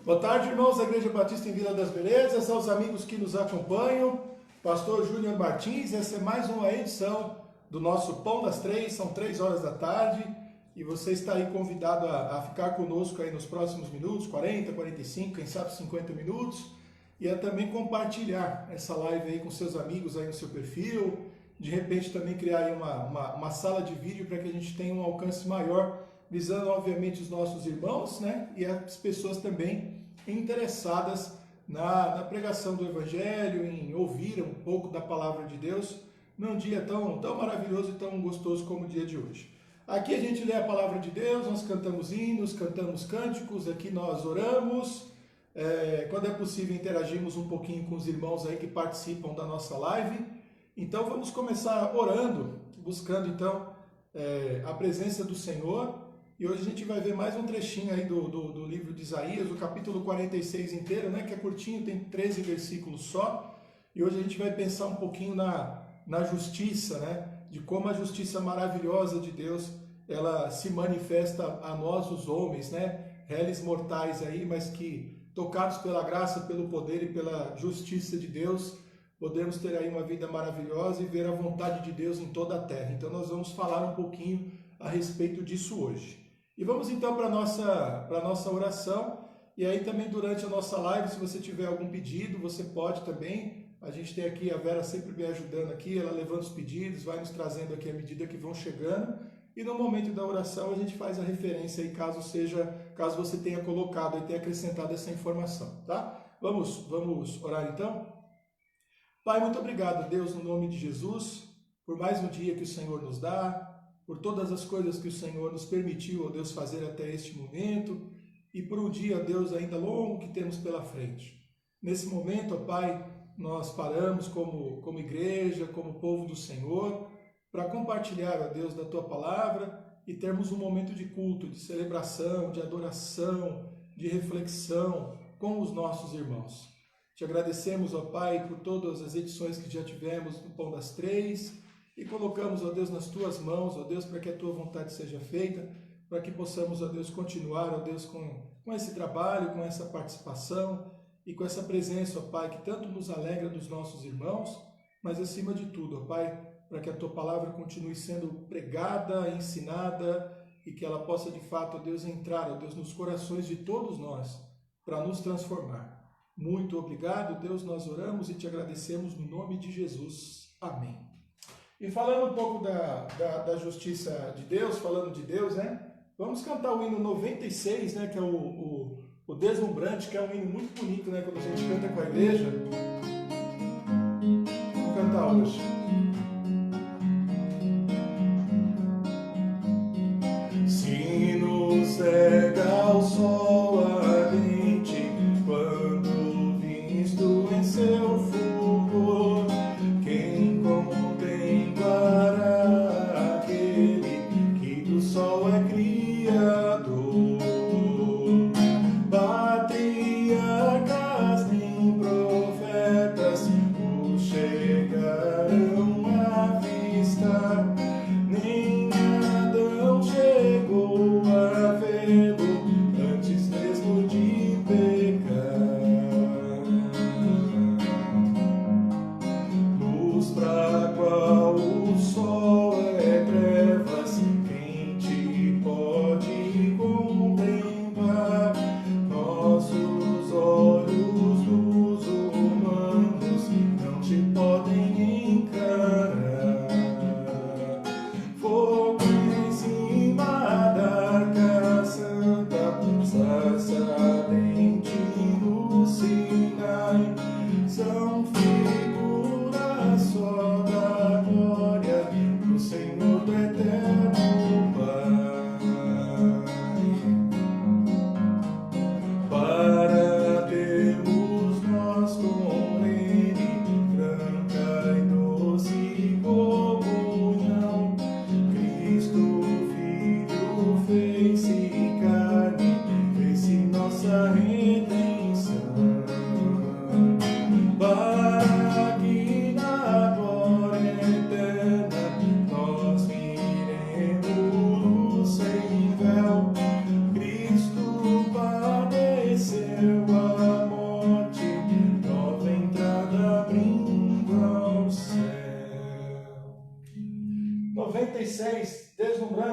Boa tarde, irmãos da Igreja Batista em Vila das Belezas, aos amigos que nos acompanham, Pastor Júnior Martins. Essa é mais uma edição do nosso Pão das Três, são 3 horas da tarde, e você está aí convidado a ficar conosco aí nos próximos minutos, 40, 45, quem sabe 50 minutos, e a também compartilhar essa live aí com seus amigos aí no seu perfil, de repente também criar aí uma sala de vídeo para que a gente tenha um alcance maior, visando obviamente os nossos irmãos, né, e as pessoas também interessadas na pregação do Evangelho, em ouvir um pouco da Palavra de Deus, num dia tão maravilhoso e tão gostoso como o dia de hoje. Aqui a gente lê a Palavra de Deus, nós cantamos hinos, cantamos cânticos, aqui nós oramos, quando é possível interagimos um pouquinho com os irmãos aí que participam da nossa live. Então vamos começar orando, buscando então a presença do Senhor. E hoje a gente vai ver mais um trechinho aí do livro de Isaías, o capítulo 46 inteiro, né, que é curtinho, tem 13 versículos só. E hoje a gente vai pensar um pouquinho na justiça, né, de como a justiça maravilhosa de Deus, ela se manifesta a nós os homens, né, réis mortais aí, mas que tocados pela graça, pelo poder e pela justiça de Deus, podemos ter aí uma vida maravilhosa e ver a vontade de Deus em toda a terra. Então nós vamos falar um pouquinho a respeito disso hoje. E vamos então para a nossa oração, e aí também durante a nossa live, se você tiver algum pedido, você pode também, a gente tem aqui a Vera sempre me ajudando aqui, ela levando os pedidos, vai nos trazendo aqui à medida que vão chegando, e no momento da oração a gente faz a referência aí, caso você tenha colocado e tenha acrescentado essa informação, tá? Vamos orar então? Pai, muito obrigado, Deus, no nome de Jesus, por mais um dia que o Senhor nos dá, por todas as coisas que o Senhor nos permitiu, ó Deus, fazer até este momento, e por um dia, ó Deus, ainda longo que temos pela frente. Nesse momento, ó Pai, nós paramos como igreja, como povo do Senhor, para compartilhar, ó Deus, da Tua Palavra e termos um momento de culto, de celebração, de adoração, de reflexão com os nossos irmãos. Te agradecemos, ó Pai, por todas as edições que já tivemos do Pão das Três, e colocamos, ó Deus, nas Tuas mãos, ó Deus, para que a Tua vontade seja feita, para que possamos, ó Deus, continuar, ó Deus, com esse trabalho, com essa participação e com essa presença, ó Pai, que tanto nos alegra dos nossos irmãos, mas acima de tudo, ó Pai, para que a Tua palavra continue sendo pregada, ensinada e que ela possa, de fato, ó Deus, entrar, ó Deus, nos corações de todos nós, para nos transformar. Muito obrigado, Deus, nós oramos e te agradecemos no nome de Jesus. Amém. E falando um pouco da justiça de Deus, falando de Deus, né? Vamos cantar o hino 96, né? Que é o Deslumbrante, que é um hino muito bonito, né? Quando a gente canta com a igreja. Vamos cantar hoje. Se nos cega o sol ardente, quando visto em seu fulgor, quem contemplará aquele que do sol é criador? Patriarcas nem profetas o chegarão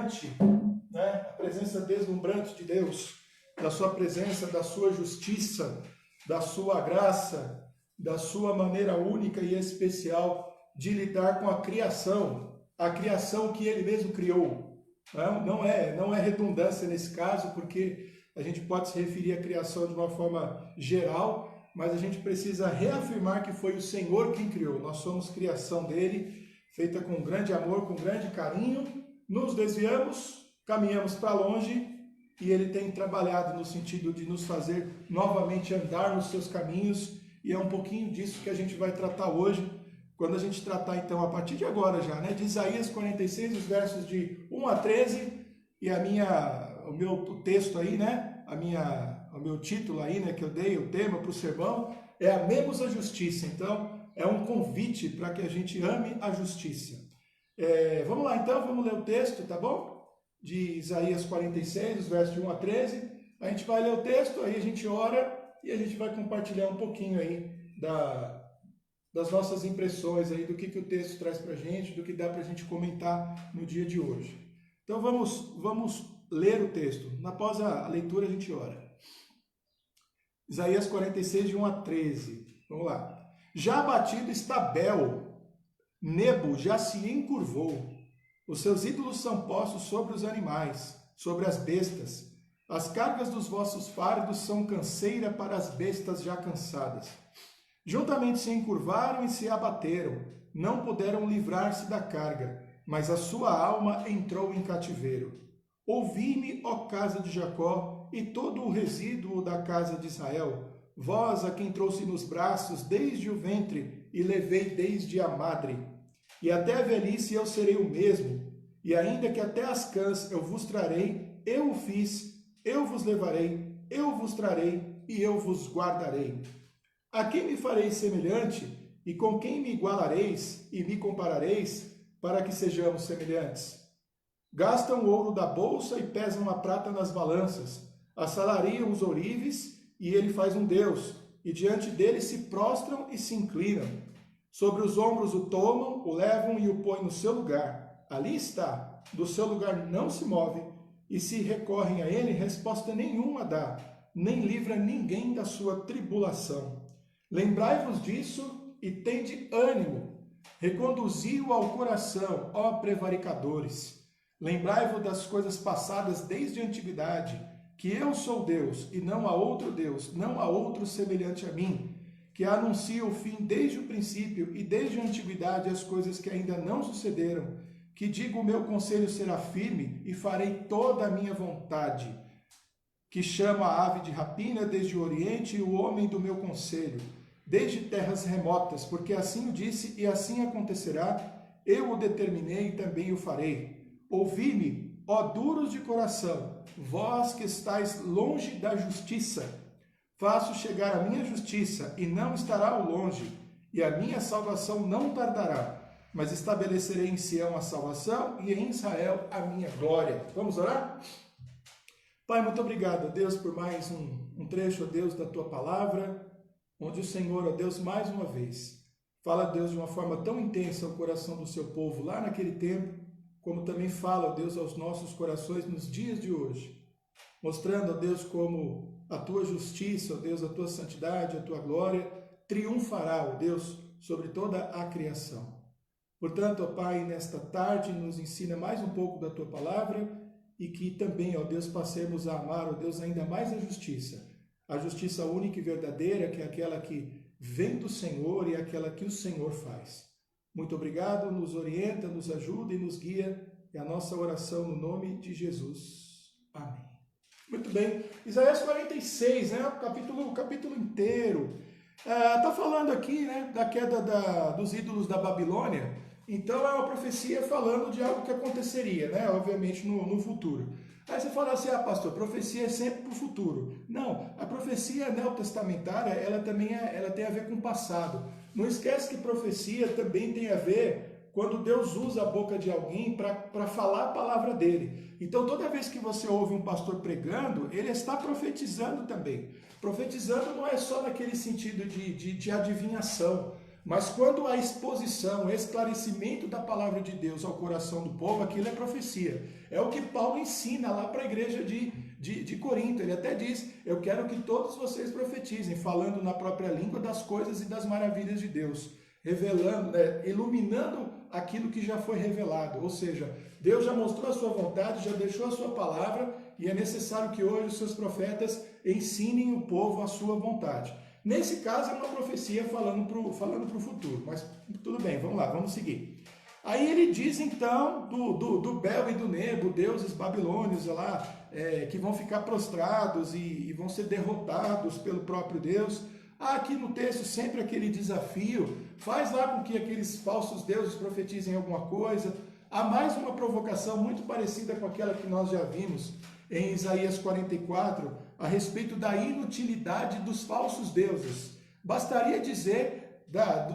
deslumbrante, né? A presença deslumbrante de Deus, da sua presença, da sua justiça, da sua graça, da sua maneira única e especial de lidar com a criação que ele mesmo criou. Não é redundância nesse caso, porque a gente pode se referir à criação de uma forma geral, mas a gente precisa reafirmar que foi o Senhor quem criou. Nós somos criação dele, feita com grande amor, com grande carinho. Nos desviamos, caminhamos para longe, e ele tem trabalhado no sentido de nos fazer novamente andar nos seus caminhos, e é um pouquinho disso que a gente vai tratar hoje, quando a gente tratar então, a partir de agora já, né, de Isaías 46, os versos de 1 a 13, e o meu texto aí, né, o meu título aí, né, que eu dei, o tema para o sermão, é Amemos a Justiça. Então, é um convite para que a gente ame a justiça. Vamos lá então, vamos ler o texto, tá bom? De Isaías 46, os versos de 1 a 13. A gente vai ler o texto, aí a gente ora e a gente vai compartilhar um pouquinho aí das nossas impressões aí, do que o texto traz para a gente, do que dá para a gente comentar no dia de hoje. Então vamos ler o texto. Após a leitura a gente ora. Isaías 46, de 1 a 13. Vamos lá. Já abatido está Bel, Nebo já se encurvou. Os seus ídolos são postos sobre os animais, sobre as bestas. As cargas dos vossos fardos são canseira para as bestas já cansadas. Juntamente se encurvaram e se abateram, não puderam livrar-se da carga, mas a sua alma entrou em cativeiro. Ouvi-me, ó casa de Jacó, e todo o resíduo da casa de Israel, vós a quem trouxe nos braços desde o ventre e levei desde a madre. E até a velhice eu serei o mesmo, e ainda que até as cãs eu vos trarei, eu o fiz, eu vos levarei, eu vos trarei e eu vos guardarei. A quem me farei semelhante, e com quem me igualareis e me comparareis, para que sejamos semelhantes? Gastam o ouro da bolsa e pesam a prata nas balanças, assalariam os ourives, e ele faz um Deus, e diante dele se prostram e se inclinam. Sobre os ombros o tomam, o levam e o põem no seu lugar. Ali está, do seu lugar não se move, e se recorrem a ele, resposta nenhuma dá, nem livra ninguém da sua tribulação. Lembrai-vos disso e tende ânimo, reconduzi-o ao coração, ó prevaricadores. Lembrai-vos das coisas passadas desde a antiguidade, que eu sou Deus, e não há outro Deus, não há outro semelhante a mim, que anuncia o fim desde o princípio e desde a antiguidade as coisas que ainda não sucederam, que digo o meu conselho será firme e farei toda a minha vontade, que chama a ave de rapina desde o oriente e o homem do meu conselho, desde terras remotas, porque assim o disse e assim acontecerá, eu o determinei e também o farei. Ouvi-me, ó duros de coração, vós que estáis longe da justiça. Faço chegar a minha justiça e não estará ao longe, e a minha salvação não tardará, mas estabelecerei em Sião a salvação e em Israel a minha glória. Vamos orar? Pai, muito obrigado, Deus, por mais um trecho, ó Deus, da Tua palavra, onde o Senhor, ó Deus, mais uma vez, fala, Deus, de uma forma tão intensa ao coração do seu povo lá naquele tempo, como também fala, ó Deus, aos nossos corações nos dias de hoje, mostrando, ó Deus, como a Tua justiça, ó Deus, a Tua santidade, a Tua glória, triunfará, ó Deus, sobre toda a criação. Portanto, ó Pai, nesta tarde nos ensina mais um pouco da Tua palavra e que também, ó Deus, passemos a amar, ó Deus, ainda mais a justiça única e verdadeira, que é aquela que vem do Senhor e aquela que o Senhor faz. Muito obrigado, nos orienta, nos ajuda e nos guia. É a nossa oração no nome de Jesus. Amém. Muito bem, Isaías 46, né, o capítulo inteiro, está falando aqui, né, da queda dos ídolos da Babilônia. Então é uma profecia falando de algo que aconteceria, né, obviamente no futuro. Aí você fala assim, pastor, profecia é sempre para o futuro. Não, a profecia neotestamentária, ela tem a ver com o passado. Não esquece que profecia também tem a ver quando Deus usa a boca de alguém para falar a palavra dele. Então, toda vez que você ouve um pastor pregando, ele está profetizando também. Profetizando não é só naquele sentido de adivinhação, Mas quando a exposição, o esclarecimento da palavra de Deus ao coração do povo, aquilo é profecia. É o que Paulo ensina lá para a igreja de Corinto. Ele até diz, eu quero que todos vocês profetizem, falando na própria língua das coisas e das maravilhas de Deus, revelando, iluminando aquilo que já foi revelado. Ou seja, Deus já mostrou a sua vontade, já deixou a sua palavra, e é necessário que hoje os seus profetas ensinem o povo a sua vontade. Nesse caso é uma profecia falando para o futuro, mas tudo bem, vamos lá, vamos seguir. Aí ele diz então do Bel e do Nebo, deuses babilônios lá, que vão ficar prostrados e vão ser derrotados pelo próprio Deus. Há aqui no texto sempre aquele desafio, faz lá com que aqueles falsos deuses profetizem alguma coisa. Há mais uma provocação muito parecida com aquela que nós já vimos em Isaías 44, a respeito da inutilidade dos falsos deuses. Bastaria dizer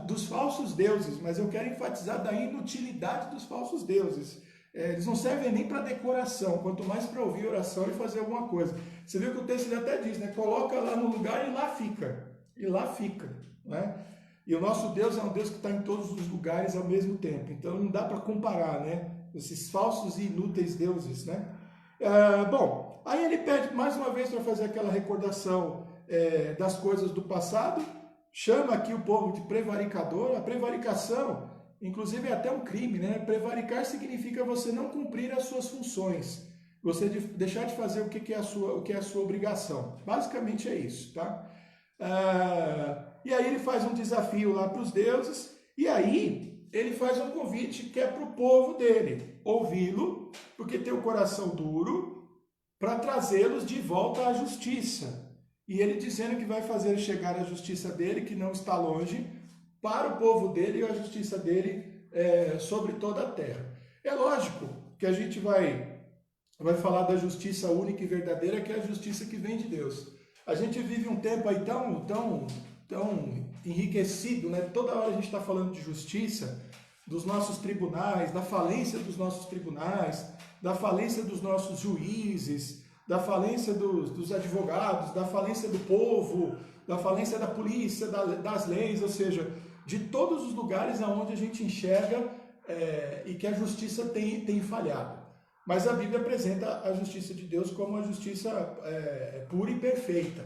dos falsos deuses, mas eu quero enfatizar da inutilidade dos falsos deuses. Eles não servem nem para decoração, quanto mais para ouvir oração e fazer alguma coisa. Você viu que o texto até diz, né? Coloca lá no lugar e lá fica. E lá fica, né? E o nosso Deus é um Deus que está em todos os lugares ao mesmo tempo. Então não dá para comparar, né? Esses falsos e inúteis deuses, né? Bom, aí ele pede mais uma vez para fazer aquela recordação das coisas do passado, chama aqui o povo de prevaricador. A prevaricação, inclusive, é até um crime, né? Prevaricar significa você não cumprir as suas funções, você deixar de fazer o que é a sua obrigação. Basicamente é isso, tá? E aí ele faz um desafio lá para os deuses, e aí ele faz um convite que é para o povo dele ouvi-lo, porque tem o coração duro, para trazê-los de volta à justiça. E ele dizendo que vai fazer chegar a justiça dele, que não está longe, para o povo dele e a justiça dele sobre toda a terra. É lógico que a gente vai falar da justiça única e verdadeira, que é a justiça que vem de Deus. A gente vive um tempo aí tão enriquecido, né? Toda hora a gente está falando de justiça, dos nossos tribunais, da falência dos nossos tribunais, da falência dos nossos juízes, da falência dos advogados, da falência do povo, da falência da polícia, das leis, ou seja, de todos os lugares aonde a gente enxerga e que a justiça tem falhado. Mas a Bíblia apresenta a justiça de Deus como uma justiça pura e perfeita.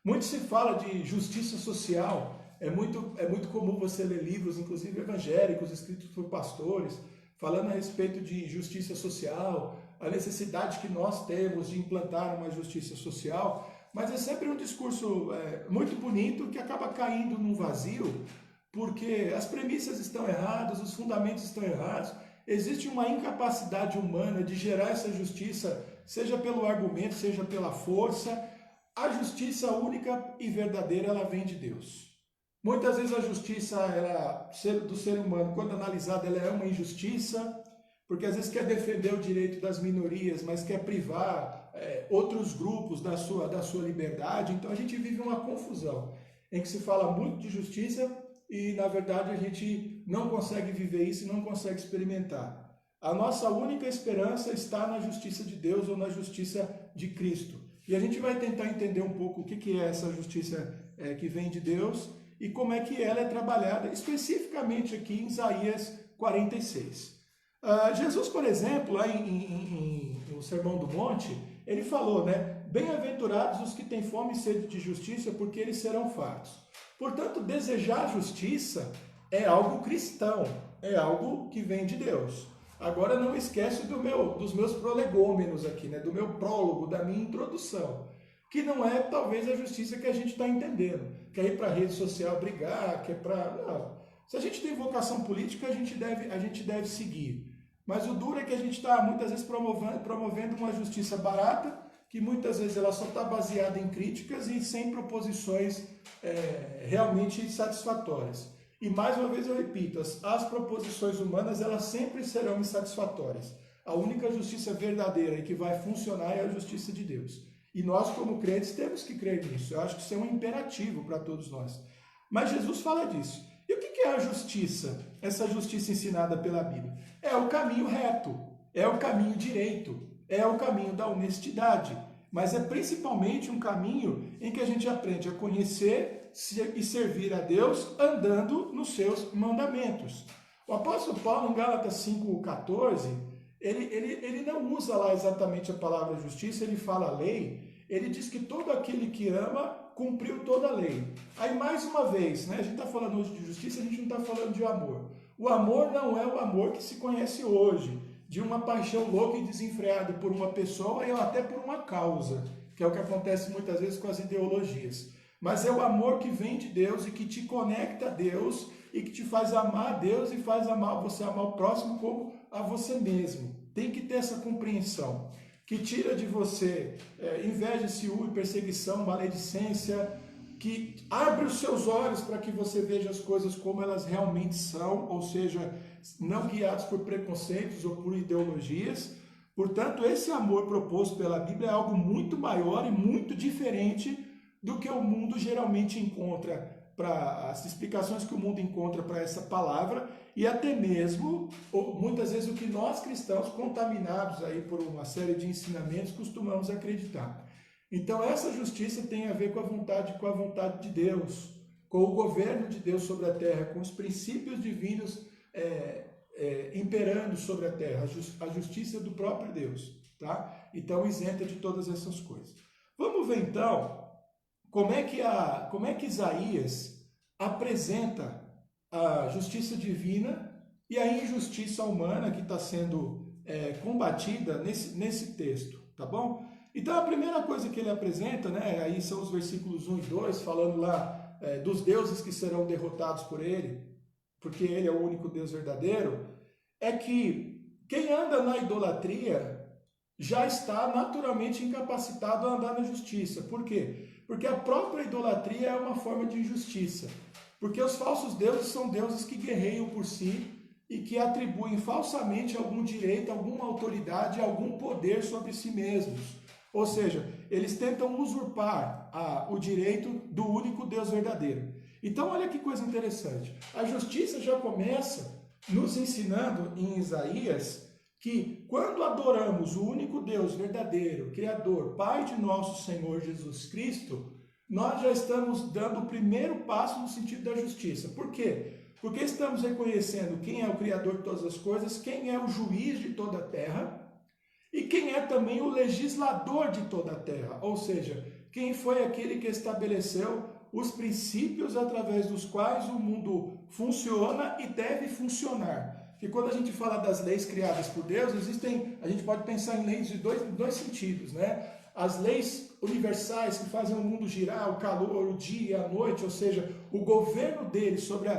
Muito se fala de justiça social. É muito comum você ler livros, inclusive evangélicos, escritos por pastores, falando a respeito de justiça social, a necessidade que nós temos de implantar uma justiça social, mas é sempre um discurso muito bonito que acaba caindo num vazio, porque as premissas estão erradas, os fundamentos estão errados, existe uma incapacidade humana de gerar essa justiça, seja pelo argumento, seja pela força. A justiça única e verdadeira, ela vem de Deus. Muitas vezes a justiça do ser humano, quando analisada, ela é uma injustiça, porque às vezes quer defender o direito das minorias, mas quer privar outros grupos da sua liberdade. Então a gente vive uma confusão, em que se fala muito de justiça e, na verdade, a gente não consegue viver isso e não consegue experimentar. A nossa única esperança está na justiça de Deus ou na justiça de Cristo. E a gente vai tentar entender um pouco o que é essa justiça que vem de Deus e como é que ela é trabalhada especificamente aqui em Isaías 46. Jesus, por exemplo, lá no Sermão do Monte, ele falou, né? Bem-aventurados os que têm fome e sede de justiça, porque eles serão fartos. Portanto, desejar justiça é algo cristão, é algo que vem de Deus. Agora não esquece dos meus prolegômenos aqui, né? Do meu prólogo, da minha introdução, que não é talvez a justiça que a gente está entendendo, que é ir para a rede social brigar, que é para... Não. Se a gente tem vocação política, a gente deve seguir. Mas o duro é que a gente está muitas vezes promovendo uma justiça barata, que muitas vezes ela só está baseada em críticas e sem proposições realmente satisfatórias. E mais uma vez eu repito, as proposições humanas elas sempre serão insatisfatórias. A única justiça verdadeira e que vai funcionar é a justiça de Deus. E nós, como crentes, temos que crer nisso. Eu acho que isso é um imperativo para todos nós. Mas Jesus fala disso. E o que é a justiça? Essa justiça ensinada pela Bíblia? É o caminho reto, é o caminho direito, é o caminho da honestidade, mas é principalmente um caminho em que a gente aprende a conhecer e servir a Deus andando nos seus mandamentos. O apóstolo Paulo, em Gálatas 5,14, ele não usa lá exatamente a palavra justiça, ele fala lei, ele diz que todo aquele que ama cumpriu toda a lei. Aí, mais uma vez, né, a gente está falando hoje de justiça, a gente não está falando de amor. O amor não é o amor que se conhece hoje, de uma paixão louca e desenfreada por uma pessoa e até por uma causa, que é o que acontece muitas vezes com as ideologias. Mas é o amor que vem de Deus e que te conecta a Deus e que te faz amar a Deus e faz você amar o próximo como a você mesmo. Tem que ter essa compreensão, que tira de você inveja, ciúme, perseguição, maledicência, que abre os seus olhos para que você veja as coisas como elas realmente são, ou seja, não guiados por preconceitos ou por ideologias. Portanto, esse amor proposto pela Bíblia é algo muito maior e muito diferente do que o mundo geralmente encontra, para as explicações que o mundo encontra para essa palavra, e até mesmo, muitas vezes, o que nós cristãos, contaminados aí por uma série de ensinamentos, costumamos acreditar. Então, essa justiça tem a ver com a vontade de Deus, com o governo de Deus sobre a terra, com os princípios divinos imperando sobre a terra, a justiça do próprio Deus, tá? Então, isenta de todas essas coisas. Vamos ver, então, como é que Isaías apresenta a justiça divina e a injustiça humana que está sendo combatida nesse texto, tá bom? Então, a primeira coisa que ele apresenta, né, aí são os versículos 1 e 2, falando lá dos deuses que serão derrotados por ele, porque ele é o único Deus verdadeiro, é que quem anda na idolatria já está naturalmente incapacitado a andar na justiça. Por quê? Porque a própria idolatria é uma forma de injustiça. Porque os falsos deuses são deuses que guerreiam por si e que atribuem falsamente algum direito, alguma autoridade, algum poder sobre si mesmos. Ou seja, eles tentam usurpar o direito do único Deus verdadeiro. Então, olha que coisa interessante. A justiça já começa nos ensinando em Isaías que quando adoramos o único Deus verdadeiro, Criador, Pai de nosso Senhor Jesus Cristo, nós já estamos dando o primeiro passo no sentido da justiça. Por quê? Porque estamos reconhecendo quem é o Criador de todas as coisas, quem é o juiz de toda a terra e quem é também o legislador de toda a terra, ou seja, quem foi aquele que estabeleceu os princípios através dos quais o mundo funciona e deve funcionar. Que quando a gente fala das leis criadas por Deus, a gente pode pensar em leis de dois sentidos, né? As leis universais que fazem o mundo girar, o calor, o dia, a noite, ou seja, o governo dele sobre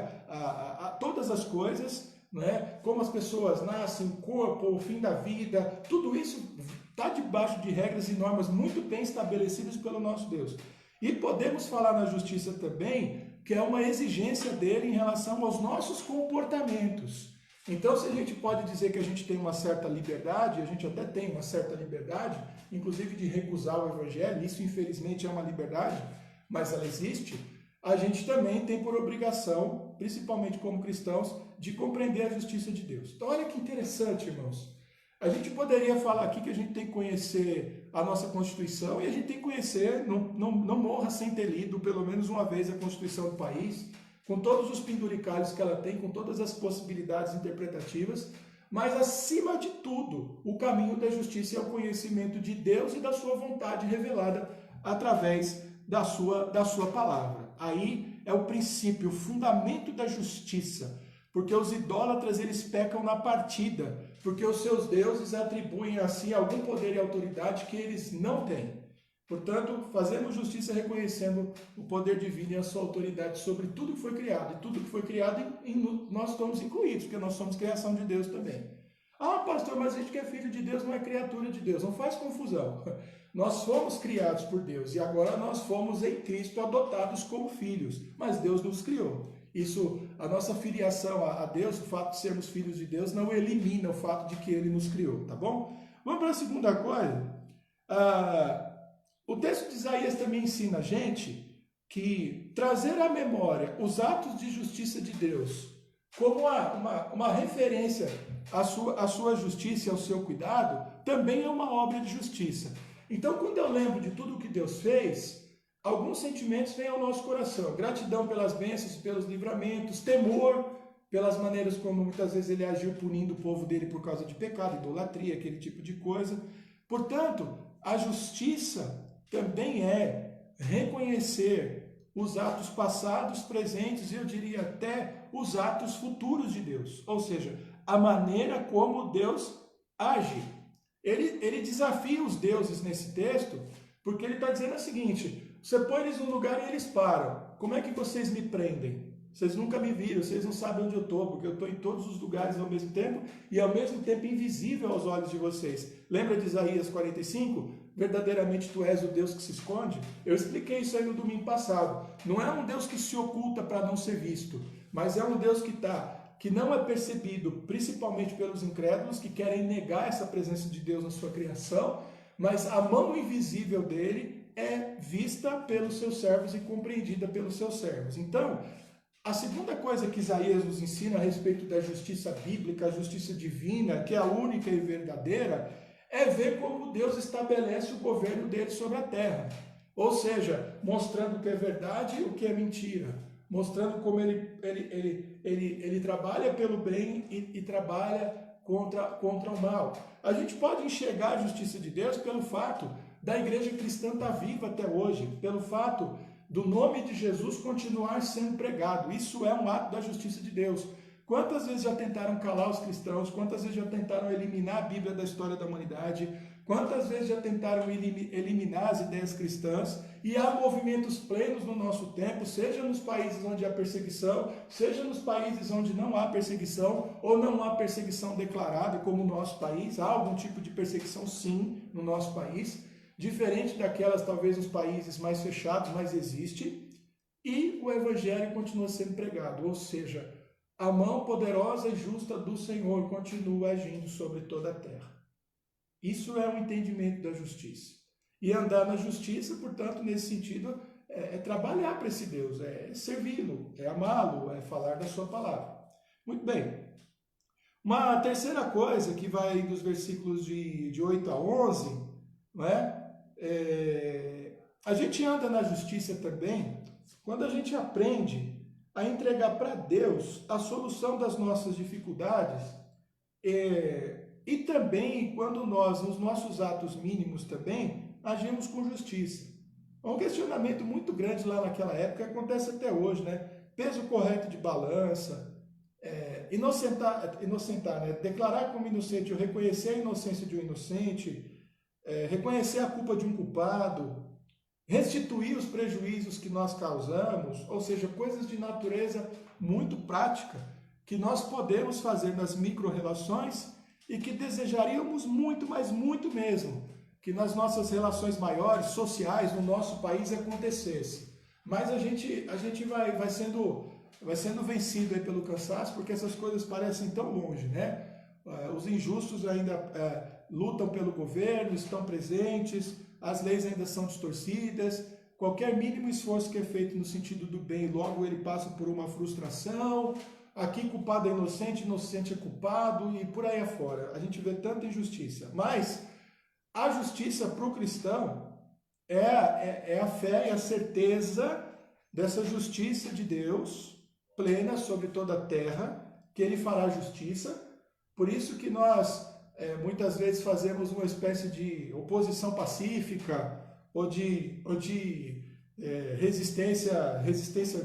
todas as coisas, né? Como as pessoas nascem, o corpo, o fim da vida, tudo isso está debaixo de regras e normas muito bem estabelecidas pelo nosso Deus. E podemos falar na justiça também, que é uma exigência dele em relação aos nossos comportamentos. Então, se a gente pode dizer que a gente tem uma certa liberdade, a gente até tem uma certa liberdade, inclusive de recusar o evangelho, isso infelizmente é uma liberdade, mas ela existe, a gente também tem por obrigação, principalmente como cristãos, de compreender a justiça de Deus. Então, olha que interessante, irmãos. A gente poderia falar aqui que a gente tem que conhecer a nossa Constituição e a gente tem que conhecer, não morra sem ter lido pelo menos uma vez a Constituição do país, com todos os penduricalhos que ela tem, com todas as possibilidades interpretativas, mas acima de tudo, o caminho da justiça é o conhecimento de Deus e da sua vontade revelada através da sua palavra. Aí é o princípio, o fundamento da justiça, porque os idólatras eles pecam na partida, porque os seus deuses atribuem a si algum poder e autoridade que eles não têm. Portanto, fazemos justiça reconhecendo o poder divino e a sua autoridade sobre tudo que foi criado. E tudo que foi criado, nós estamos incluídos, porque nós somos criação de Deus também. Ah, pastor, mas a gente que é filho de Deus não é criatura de Deus. Não faz confusão. Nós fomos criados por Deus e agora nós fomos em Cristo adotados como filhos. Mas Deus nos criou. Isso, a nossa filiação a Deus, o fato de sermos filhos de Deus, não elimina o fato de que Ele nos criou, tá bom? Vamos para a segunda coisa. O texto de Isaías também ensina a gente que trazer à memória os atos de justiça de Deus como uma referência à sua justiça e ao seu cuidado também é uma obra de justiça. Então, quando eu lembro de tudo que Deus fez, alguns sentimentos vêm ao nosso coração. Gratidão pelas bênçãos, pelos livramentos, temor pelas maneiras como muitas vezes ele agiu punindo o povo dele por causa de pecado, idolatria, aquele tipo de coisa. Portanto, a justiça também é reconhecer os atos passados, presentes e eu diria até os atos futuros de Deus. Ou seja, a maneira como Deus age. Ele desafia os deuses nesse texto, porque ele está dizendo o seguinte: você põe eles num lugar e eles param. Como é que vocês me prendem? Vocês nunca me viram, vocês não sabem onde eu estou, porque eu estou em todos os lugares ao mesmo tempo e ao mesmo tempo invisível aos olhos de vocês. Lembra de Isaías 45? Verdadeiramente tu és o Deus que se esconde? Eu expliquei isso aí no domingo passado. Não é um Deus que se oculta para não ser visto, mas é um Deus que não é percebido, principalmente pelos incrédulos que querem negar essa presença de Deus na sua criação, mas a mão invisível dele é vista pelos seus servos e compreendida pelos seus servos. Então, a segunda coisa que Isaías nos ensina a respeito da justiça bíblica, a justiça divina, que é a única e verdadeira, é ver como Deus estabelece o governo dele sobre a terra. Ou seja, mostrando o que é verdade e o que é mentira. Mostrando como ele trabalha pelo bem e trabalha contra o mal. A gente pode enxergar a justiça de Deus pelo fato da igreja cristã estar viva até hoje, pelo fato do nome de Jesus continuar sendo pregado. Isso é um ato da justiça de Deus. Quantas vezes já tentaram calar os cristãos? Quantas vezes já tentaram eliminar a Bíblia da história da humanidade? Quantas vezes já tentaram eliminar as ideias cristãs? E há movimentos plenos no nosso tempo, seja nos países onde há perseguição, seja nos países onde não há perseguição, ou não há perseguição declarada, como o nosso país. Há algum tipo de perseguição, sim, no nosso país. Diferente daquelas, talvez, nos países mais fechados, mas existe, e o evangelho continua sendo pregado, ou seja, a mão poderosa e justa do Senhor continua agindo sobre toda a terra. Isso é um entendimento da justiça. E andar na justiça, portanto, nesse sentido, é trabalhar para esse Deus, é servi-lo, é amá-lo, é falar da sua palavra. Muito bem. Uma terceira coisa que vai dos versículos de 8 a 11, não é? A gente anda na justiça também quando a gente aprende a entregar para Deus a solução das nossas dificuldades e também quando nós, nos nossos atos mínimos também, agimos com justiça. Um questionamento muito grande lá naquela época, acontece até hoje, né? Peso correto de balança, inocentar, né? Declarar como inocente ou reconhecer a inocência de um inocente, reconhecer a culpa de um culpado, restituir os prejuízos que nós causamos, ou seja, coisas de natureza muito prática que nós podemos fazer nas micro-relações e que desejaríamos muito, mas muito mesmo, que nas nossas relações maiores, sociais, no nosso país acontecesse. Mas a gente vai sendo vencido aí pelo cansaço, porque essas coisas parecem tão longe, né? Os injustos ainda lutam pelo governo, estão presentes, as leis ainda são distorcidas, qualquer mínimo esforço que é feito no sentido do bem, logo ele passa por uma frustração, aqui culpado é inocente, inocente é culpado e por aí afora. A gente vê tanta injustiça, mas a justiça para o cristão é a fé e a certeza dessa justiça de Deus plena sobre toda a terra, que ele fará justiça. Por isso que nós muitas vezes fazemos uma espécie de oposição pacífica ou de resistência,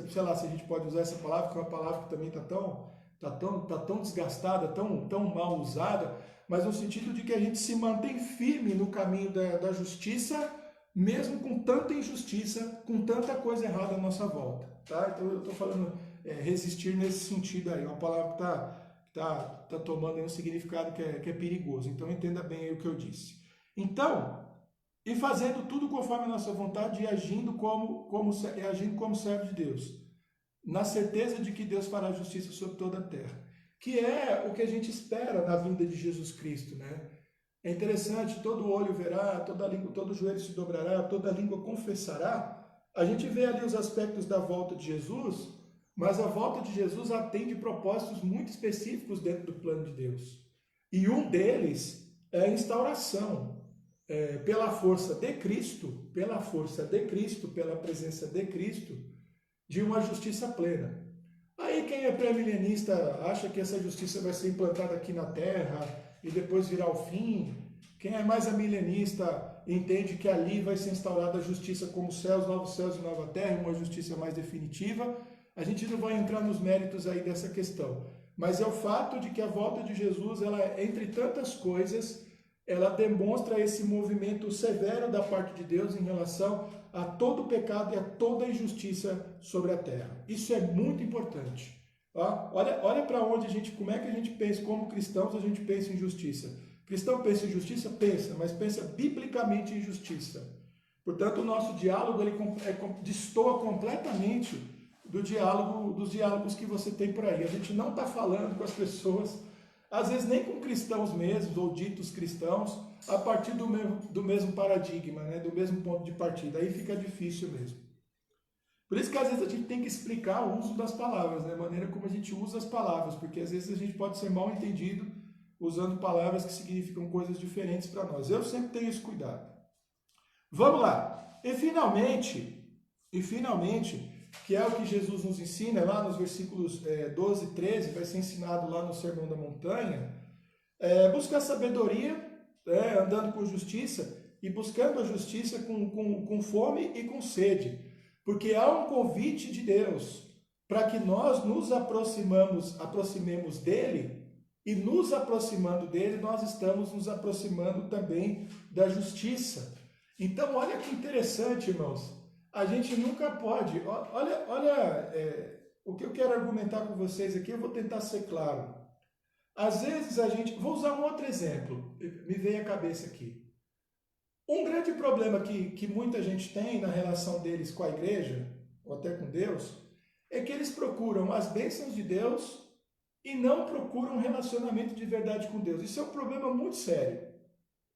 sei lá se a gente pode usar essa palavra, que é uma palavra que também está tão desgastada, tão mal usada, mas no sentido de que a gente se mantém firme no caminho da justiça, mesmo com tanta injustiça, com tanta coisa errada à nossa volta. Tá? Então eu estou falando resistir nesse sentido aí, uma palavra que está tomando um significado que é perigoso. Então entenda bem aí o que eu disse. Então, e fazendo tudo conforme a nossa vontade e agindo como servo de Deus, na certeza de que Deus fará justiça sobre toda a terra, que é o que a gente espera na vinda de Jesus Cristo, né? É interessante, todo olho verá, todo joelho se dobrará, toda língua confessará. A gente vê ali os aspectos da volta de Jesus, mas a volta de Jesus atende propósitos muito específicos dentro do plano de Deus. E um deles é a instauração. pela força de Cristo, pela presença de Cristo, de uma justiça plena. Aí quem é pré-milenista acha que essa justiça vai ser implantada aqui na Terra e depois virá o fim. Quem é mais amilenista entende que ali vai ser instaurada a justiça como novos céus e nova terra, uma justiça mais definitiva. A gente não vai entrar nos méritos aí dessa questão. Mas é o fato de que a volta de Jesus, ela, entre tantas coisas, ela demonstra esse movimento severo da parte de Deus em relação a todo o pecado e a toda a injustiça sobre a terra. Isso é muito importante. Olha para onde como é que a gente pensa, como cristãos a gente pensa em justiça. Cristão pensa em justiça? Pensa, mas pensa biblicamente em justiça. Portanto, o nosso diálogo ele destoa completamente dos diálogos que você tem por aí. A gente não está falando com as pessoas, às vezes nem com cristãos mesmos, ou ditos cristãos, a partir do mesmo paradigma, né? Do mesmo ponto de partida. Aí fica difícil mesmo. Por isso que às vezes a gente tem que explicar o uso das palavras, né? A maneira como a gente usa as palavras, porque às vezes a gente pode ser mal entendido usando palavras que significam coisas diferentes para nós. Eu sempre tenho esse cuidado. Vamos lá. E finalmente, que é o que Jesus nos ensina lá nos versículos 12 e 13, vai ser ensinado lá no Sermão da Montanha, buscar sabedoria, andando com justiça, e buscando a justiça com fome e com sede, porque há um convite de Deus para que nós nos aproximemos dele, e nos aproximando dele, nós estamos nos aproximando também da justiça. Então, olha que interessante, irmãos. A gente nunca pode... Olha o que eu quero argumentar com vocês aqui, eu vou tentar ser claro. Às vezes a gente... Vou usar um outro exemplo, me veio à cabeça aqui. Um grande problema que muita gente tem na relação deles com a igreja, ou até com Deus, é que eles procuram as bênçãos de Deus e não procuram um relacionamento de verdade com Deus. Isso é um problema muito sério.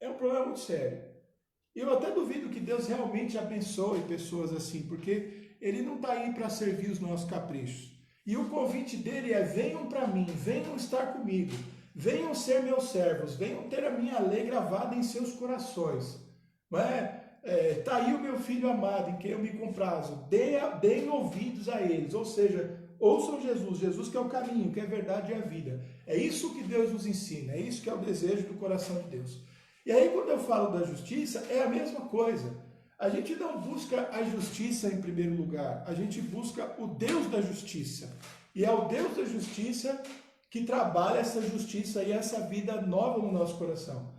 É um problema muito sério. Eu até duvido que Deus realmente abençoe pessoas assim, porque Ele não está aí para servir os nossos caprichos. E o convite dele é: venham para mim, venham estar comigo, venham ser meus servos, venham ter a minha lei gravada em seus corações. Não é? Tá aí o meu filho amado, em quem eu me comprazo, deem ouvidos a eles, ou seja, ouçam Jesus que é o caminho, que é a verdade e a vida. É isso que Deus nos ensina, é isso que é o desejo do coração de Deus. E aí, quando eu falo da justiça, é a mesma coisa. A gente não busca a justiça em primeiro lugar, a gente busca o Deus da justiça. E é o Deus da justiça que trabalha essa justiça e essa vida nova no nosso coração.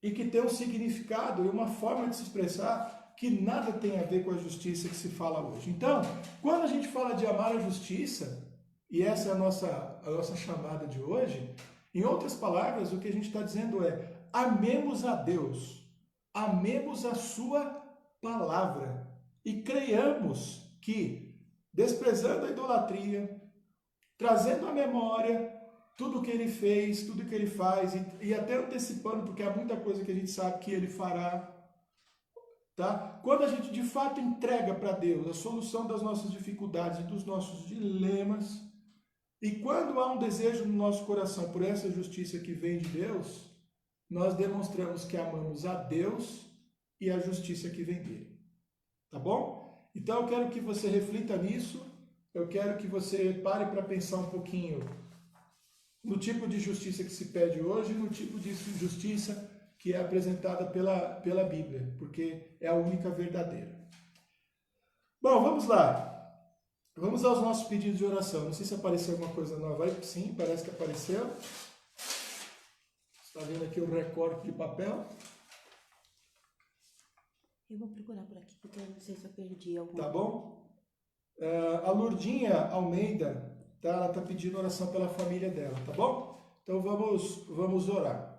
E que tem um significado e uma forma de se expressar que nada tem a ver com a justiça que se fala hoje. Então, quando a gente fala de amar a justiça, e essa é a nossa chamada de hoje, em outras palavras, o que a gente está dizendo é: amemos a Deus, amemos a sua palavra e creiamos que, desprezando a idolatria, trazendo à memória tudo o que ele fez, tudo o que ele faz, e até antecipando, porque há muita coisa que a gente sabe que ele fará, tá? Quando a gente de fato entrega para Deus a solução das nossas dificuldades e dos nossos dilemas, e quando há um desejo no nosso coração por essa justiça que vem de Deus, nós demonstramos que amamos a Deus e a justiça que vem dele. Tá bom? Então eu quero que você reflita nisso, eu quero que você pare para pensar um pouquinho no tipo de justiça que se pede hoje, no tipo de justiça que é apresentada pela Bíblia, porque é a única verdadeira. Bom, vamos lá. Vamos aos nossos pedidos de oração. Não sei se apareceu alguma coisa nova aí. Sim, parece que apareceu. Está vendo aqui o recorte de papel? Eu vou procurar por aqui, porque eu não sei se eu perdi algum. Tá bom? A Lourdinha Almeida, tá? Ela está pedindo oração pela família dela, tá bom? Então vamos orar.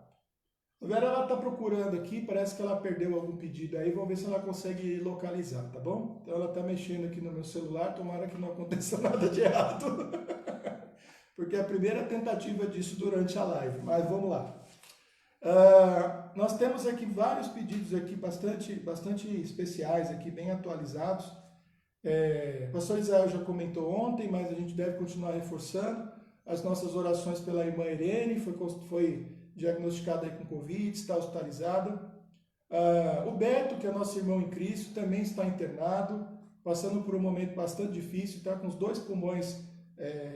A Vera, ela está procurando aqui, parece que ela perdeu algum pedido aí, vamos ver se ela consegue localizar, tá bom? Então ela está mexendo aqui no meu celular, tomara que não aconteça nada de errado. Porque é a primeira tentativa disso durante a live, mas vamos lá. Nós temos aqui vários pedidos aqui bastante especiais, aqui, bem atualizados. O pastor Israel já comentou ontem, mas a gente deve continuar reforçando as nossas orações pela irmã Irene, foi diagnosticada aí com Covid, está hospitalizada. O Beto, que é nosso irmão em Cristo, também está internado, passando por um momento bastante difícil, está com os 2 pulmões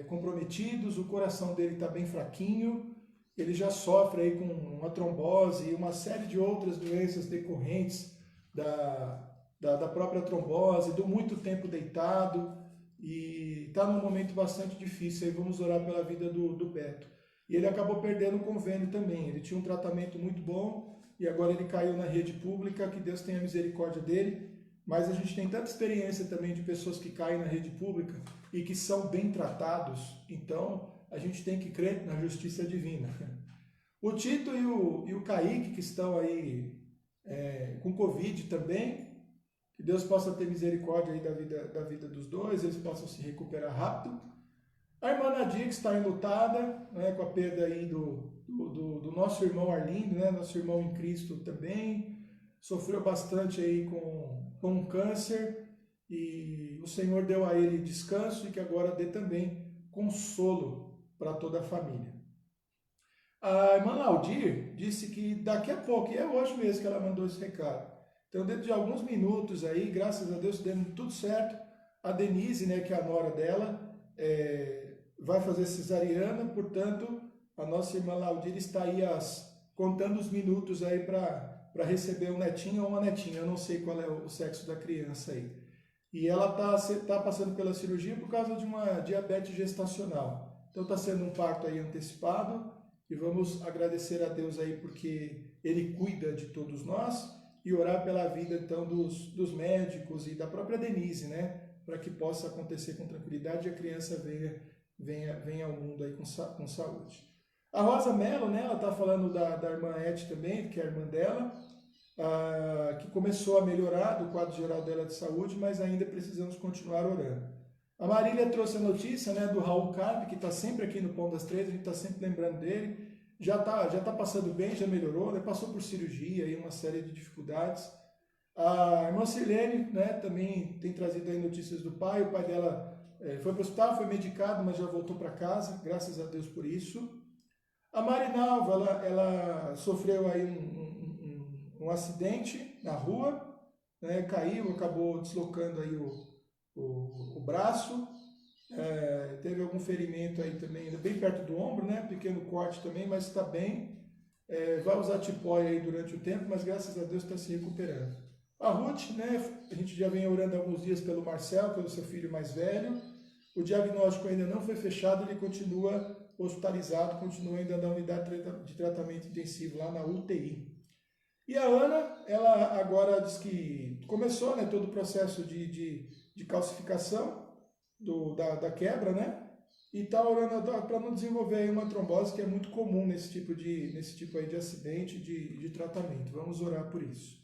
comprometidos, o coração dele está bem fraquinho, ele já sofre aí com uma trombose e uma série de outras doenças decorrentes da própria trombose, do muito tempo deitado, e está num momento bastante difícil. Aí vamos orar pela vida do Beto. E ele acabou perdendo o convênio também. Ele tinha um tratamento muito bom e agora ele caiu na rede pública, que Deus tenha misericórdia dele. Mas a gente tem tanta experiência também de pessoas que caem na rede pública e que são bem tratados, então a gente tem que crer na justiça divina. O Tito e o Kaique, que estão aí com Covid também, que Deus possa ter misericórdia aí da vida dos dois, eles possam se recuperar rápido. A irmã Nadia, que está enlutada, né, com a perda aí do nosso irmão Arlindo, né, nosso irmão em Cristo também, sofreu bastante aí com um câncer, e o Senhor deu a ele descanso e que agora dê também consolo para toda a família. A irmã Laudir disse que daqui a pouco, e é hoje mesmo que ela mandou esse recado, então dentro de alguns minutos aí, graças a Deus, dando tudo certo, a Denise, né, que é a nora dela, vai fazer cesariana, portanto, a nossa irmã Laudir está aí contando os minutos aí para receber um netinho ou uma netinha, eu não sei qual é o sexo da criança aí. E ela tá passando pela cirurgia por causa de uma diabetes gestacional. Então está sendo um parto aí antecipado e vamos agradecer a Deus aí porque Ele cuida de todos nós e orar pela vida então dos médicos e da própria Denise, né? Para que possa acontecer com tranquilidade e a criança venha ao mundo aí com saúde. A Rosa Mello, né? Ela está falando da irmã Eti também, que é a irmã dela, que começou a melhorar do quadro geral dela de saúde, mas ainda precisamos continuar orando. A Marília trouxe a notícia, né, do Raul Carpe, que está sempre aqui no Pão das Três, a gente está sempre lembrando dele, já tá passando bem, já melhorou, né, passou por cirurgia e uma série de dificuldades. A irmã Silene, né, também tem trazido aí notícias do pai, o pai dela foi para o hospital, foi medicado, mas já voltou para casa, graças a Deus por isso. A Marinalva, ela sofreu aí um acidente na rua, né, caiu, acabou deslocando aí o braço, teve algum ferimento aí também, bem perto do ombro, né, pequeno corte também, mas está bem, vai usar tipóia aí durante o tempo, mas graças a Deus está se recuperando. A Ruth, né, a gente já vem orando alguns dias pelo Marcel, pelo seu filho mais velho, o diagnóstico ainda não foi fechado, ele continua hospitalizado, continua ainda na unidade de tratamento intensivo lá na UTI. E a Ana, ela agora diz que começou, né, todo o processo de calcificação da quebra, né? E está orando para não desenvolver aí uma trombose, que é muito comum nesse tipo aí de acidente, de tratamento. Vamos orar por isso.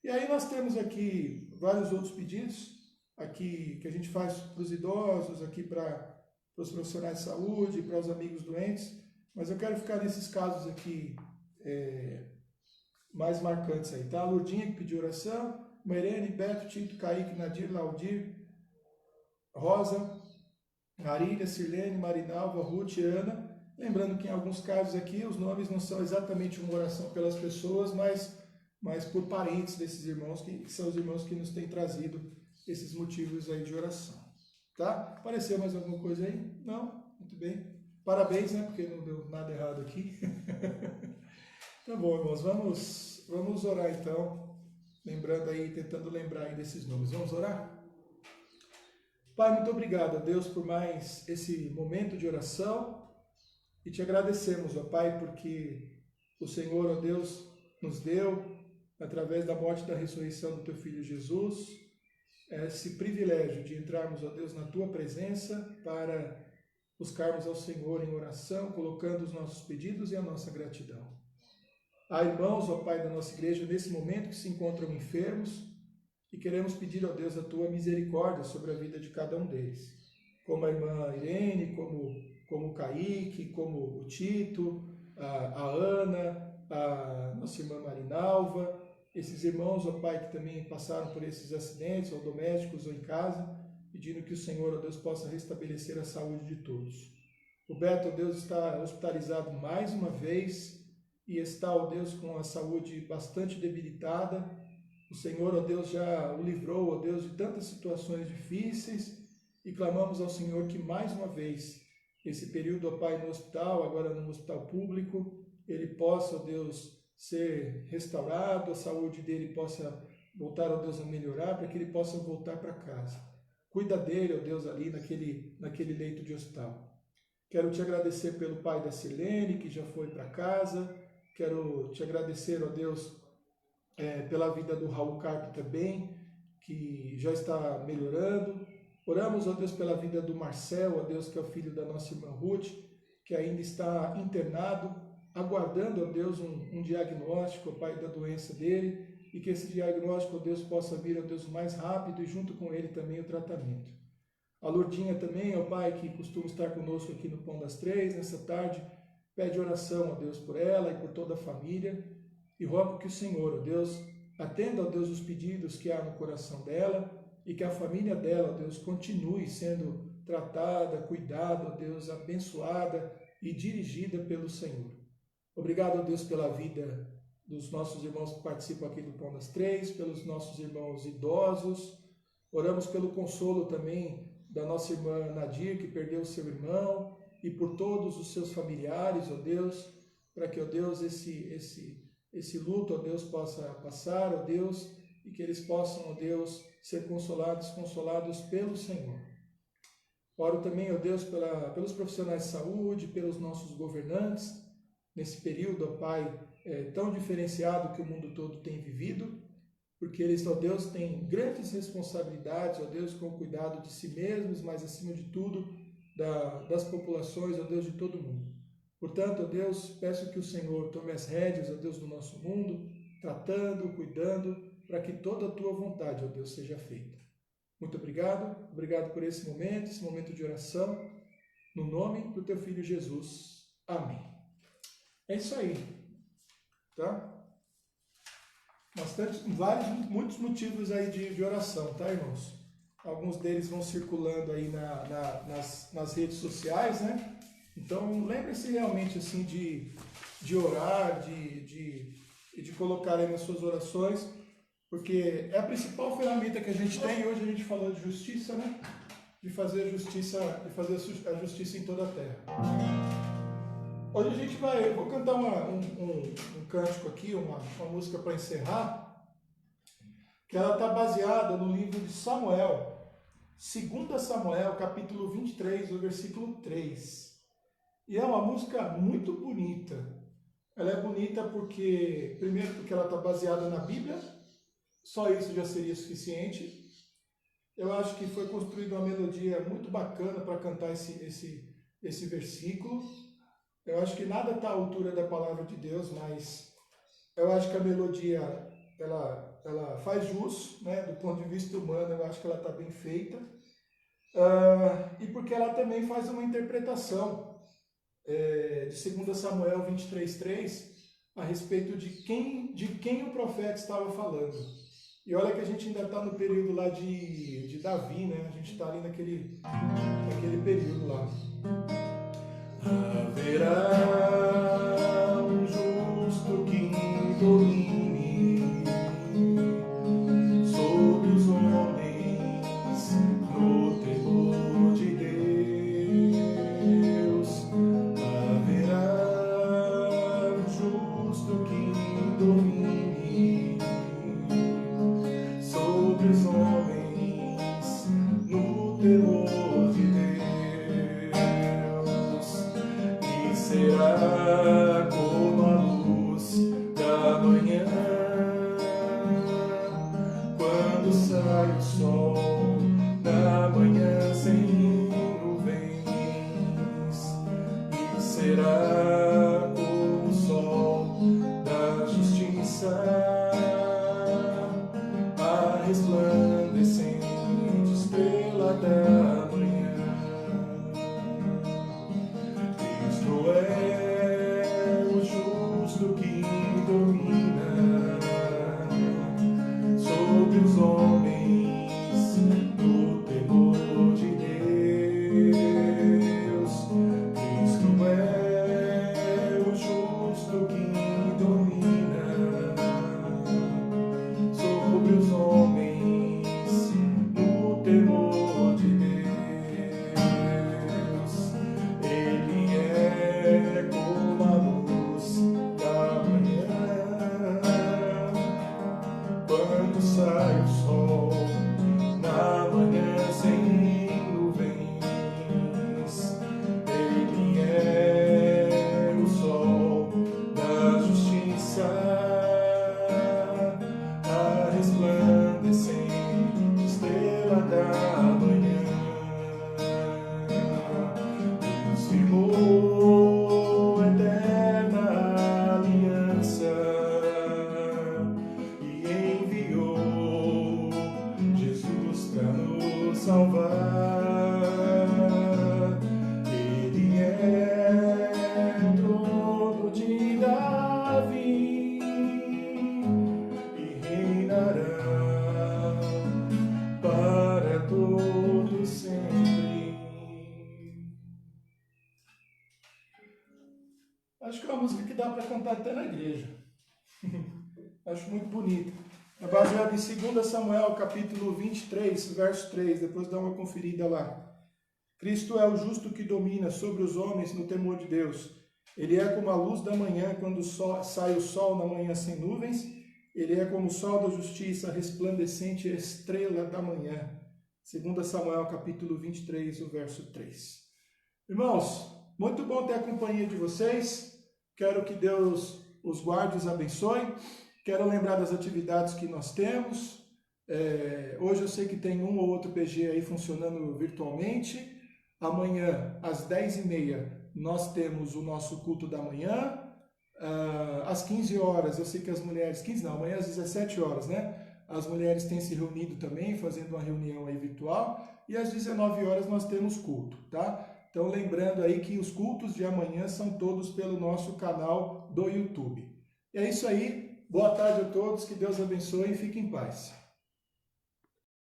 E aí nós temos aqui vários outros pedidos, aqui que a gente faz para os idosos, aqui para os profissionais de saúde, para os amigos doentes, mas eu quero ficar nesses casos aqui mais marcantes aí, tá? A Lourdinha que pediu oração, Mairene, Beto, Tito, Kaique, Nadir, Laudir, Rosa, Marília, Sirlene, Marinalva, Ruth e Ana. Lembrando que em alguns casos aqui os nomes não são exatamente uma oração pelas pessoas, mas por parentes desses irmãos, que são os irmãos que nos têm trazido esses motivos aí de oração. Tá? Apareceu mais alguma coisa aí? Não? Muito bem. Parabéns, né? Porque não deu nada errado aqui. Tá bom, irmãos. Vamos orar então. Lembrando aí, tentando lembrar aí desses nomes. Vamos orar? Pai, muito obrigado a Deus por mais esse momento de oração. E te agradecemos, ó Pai, porque o Senhor, ó Deus, nos deu, através da morte e da ressurreição do Teu Filho Jesus, esse privilégio de entrarmos, ó Deus, na Tua presença para buscarmos ao Senhor em oração, colocando os nossos pedidos e a nossa gratidão. Há irmãos, ó Pai, da nossa igreja, nesse momento que se encontram enfermos e queremos pedir, ó Deus, a Tua misericórdia sobre a vida de cada um deles. Como a irmã Irene, como o Kaique, como o Tito, a Ana, a nossa irmã Marinalva, esses irmãos, ó Pai, que também passaram por esses acidentes, ou domésticos ou em casa, pedindo que o Senhor, ó Deus, possa restabelecer a saúde de todos. O Beto, ó Deus, está hospitalizado mais uma vez, e está, ó Deus, com a saúde bastante debilitada. O Senhor, ó Deus, já o livrou, ó Deus, de tantas situações difíceis, e clamamos ao Senhor que mais uma vez, esse período, ó Pai, no hospital, agora no hospital público, ele possa, ó Deus, ser restaurado, a saúde dele possa voltar, ó Deus, a melhorar, para que ele possa voltar para casa. Cuida dele, ó Deus, ali naquele leito de hospital. Quero te agradecer pelo pai da Silene, que já foi para casa. Quero te agradecer, ó Deus, pela vida do Raul Carpe também, que já está melhorando. Oramos, ó Deus, pela vida do Marcel, ó Deus, que é o filho da nossa irmã Ruth, que ainda está internado, aguardando, ó Deus, um diagnóstico, ó Pai, da doença dele, e que esse diagnóstico, ó Deus, possa vir, ó Deus, o mais rápido, e junto com ele também o tratamento. A Lourdinha também, ó Pai, que costuma estar conosco aqui no Pão das Três, nessa tarde, pede oração, ó Deus, por ela e por toda a família, e rogo que o Senhor, ó Deus, atenda, ó Deus, os pedidos que há no coração dela, e que a família dela, ó Deus, continue sendo tratada, cuidada, ó Deus, abençoada e dirigida pelo Senhor. Obrigado, ó Deus, pela vida dos nossos irmãos que participam aqui do Pão das Três, pelos nossos irmãos idosos. Oramos pelo consolo também da nossa irmã Nadir, que perdeu o seu irmão, e por todos os seus familiares, ó Deus, para que, ó Deus, esse luto, ó Deus, possa passar, ó Deus, e que eles possam, ó Deus, ser consolados pelo Senhor. Oro também, ó Deus, pelos profissionais de saúde, pelos nossos governantes, nesse período, ó Pai, tão diferenciado que o mundo todo tem vivido, porque eles, ó Deus, têm grandes responsabilidades, ó Deus, com o cuidado de si mesmos, mas acima de tudo, das populações, ó Deus, de todo mundo. Portanto, ó Deus, peço que o Senhor tome as rédeas, ó Deus, do nosso mundo, tratando, cuidando, para que toda a tua vontade, ó Deus, seja feita. Muito obrigado por esse momento de oração, no nome do teu Filho Jesus. Amém. É isso aí, tá? Muitos motivos aí de oração, tá, irmãos? Alguns deles vão circulando aí nas redes sociais, né? Então, lembre-se realmente, assim, de orar, de colocar aí nas suas orações, porque é a principal ferramenta que a gente tem. Hoje a gente falou de justiça, né? De fazer a justiça em toda a terra. Hoje eu vou cantar um cântico aqui, uma música para encerrar, que ela está baseada no livro de Samuel, 2 Samuel, capítulo 23, o versículo 3. E é uma música muito bonita. Ela é bonita primeiro porque ela está baseada na Bíblia, só isso já seria suficiente. Eu acho que foi construída uma melodia muito bacana para cantar esse versículo. Eu acho que nada está à altura da palavra de Deus, mas eu acho que a melodia, ela faz jus, né? Do ponto de vista humano, eu acho que ela está bem feita. E porque ela também faz uma interpretação de 2 Samuel 23:3 a respeito de quem o profeta estava falando. E olha que a gente ainda está no período lá de Davi, né? A gente está ali naquele período lá. Haverá um justo que domine sobre os homens no temor de Deus. Haverá um justo que domine sobre os homens no temor de Deus. Será como a luz da manhã, quando sai o sol da manhã sem nuvens, e será como o sol da justiça, a resplandecente estrela da manhã. Isto é estrela da manhã, firmou eterna aliança e enviou Jesus para nos salvar. Ele é o trono de Davi e reinará para todo sempre. Acho que é uma música que dá para cantar até na igreja. Acho muito bonita. É baseada em 2 Samuel, capítulo 23, verso 3. Depois dá uma conferida lá. Cristo é o justo que domina sobre os homens no temor de Deus. Ele é como a luz da manhã, quando sai o sol na manhã sem nuvens. Ele é como o sol da justiça, resplandecente estrela da manhã. 2 Samuel, capítulo 23, o verso 3. Irmãos, muito bom ter a companhia de vocês. Quero que Deus os guarde e os abençoe. Quero lembrar das atividades que nós temos. Hoje eu sei que tem um ou outro PG aí funcionando virtualmente. Amanhã, às 10h30, nós temos o nosso culto da manhã. Às 15 horas, eu sei que as mulheres... 15 não, amanhã às 17 horas, né? As mulheres têm se reunido também, fazendo uma reunião aí virtual. E às 19 horas nós temos culto, tá? Então, lembrando aí que os cultos de amanhã são todos pelo nosso canal do YouTube. É isso aí. Boa tarde a todos. Que Deus abençoe e fique em paz.